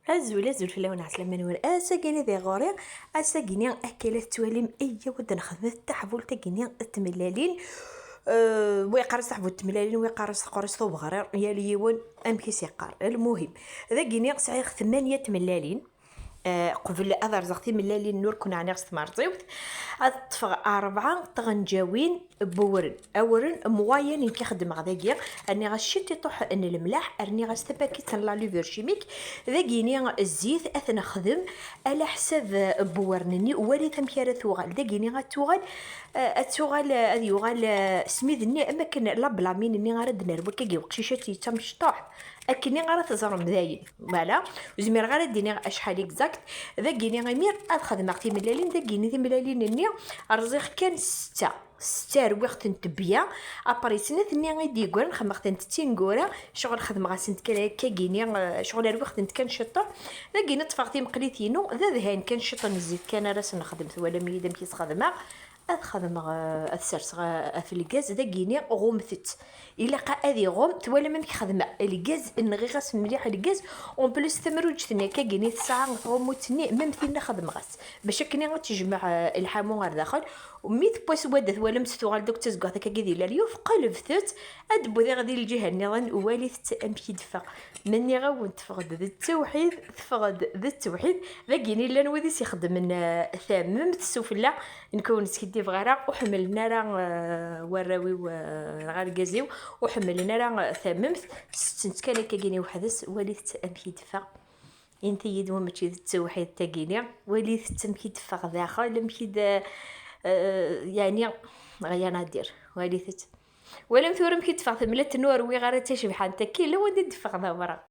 زول فلاون عسلامة نور اساكيني ذي غوري اساكيني اكلت تواليم اي ود نخدم تحفول تاكيني التملالين ويقارس تحفول التملالين ويقارس قرص ثوب غرير يا ليون امكيس يقار. المهم ذا كيني صحيح 8 تملالين قبل اثر زختي ملالين نور كنا عني غست مرزيوت اطفغ 4 تغنجاوين بورن اورن مواين يمكن يخدم غداكيا اني غشيت يطوح ان الملاح ارني غستباكي تنلا ليفر شيميك ذاكيني الزيت اثنا خدم على حساب بورنني ولي تمكيره ثوغال ذاكيني غتوغال اتوغال يوغال سميدني اما كان لا بلامين اني غرد نربو كي وقشيشتي تمشطوح اكني غير تزرم داين فوالا وزمير غير ديني اشحال اكزاكت ذاكيني غيمير خدمه اختي ملالين ذاكيني ذي ملالين ني رزيق كان 6 رويخت نتبيا ابري سنت ني غيدي يقول نخمخت نتينغورا شغل خدمه غاسنت كاكيني شغل رويخت نت كان شطه ذاكيني تفاقتي مقليتينو ذا ذهان كان شطه نزيد كان راس نخدم ولا ميدام كيس خدمه خدمه السرس في الغاز ذاكيني غومثت الا قا هذه غوم تولا ما خدمه الغاز نغي غاس مليح الغاز اون بليس تمروج ثني كاكيني ساعه غوموتني ميم فينا خدم غاس باش كني غتجمع الحامون غير داخل وميت بويس ودث ولا مستوغال دوك تزقاث كاكي لا اليوف قلب ثت ادبو ذي غادي الجهه النظام والي امشي دفا مني غاون تفقد ذا التوحيد تفقد ذا التوحيد ذاكيني لا نودي يخدم من ثامم السفله نكون سكيتي فغارا وحملنا راه وراوي غير كازيو وحملنا راه ثاممت ستنت كان كاكيني وحدث ولي امشي دفا انت يد وماشي التوحيد تاكيني ولي تمشي دفا داخل مشي يعني غير نادير وليثت ولم ثورم كي تفاق ملات نور وي غير تشبح انت كي لو ندي دفق ضمره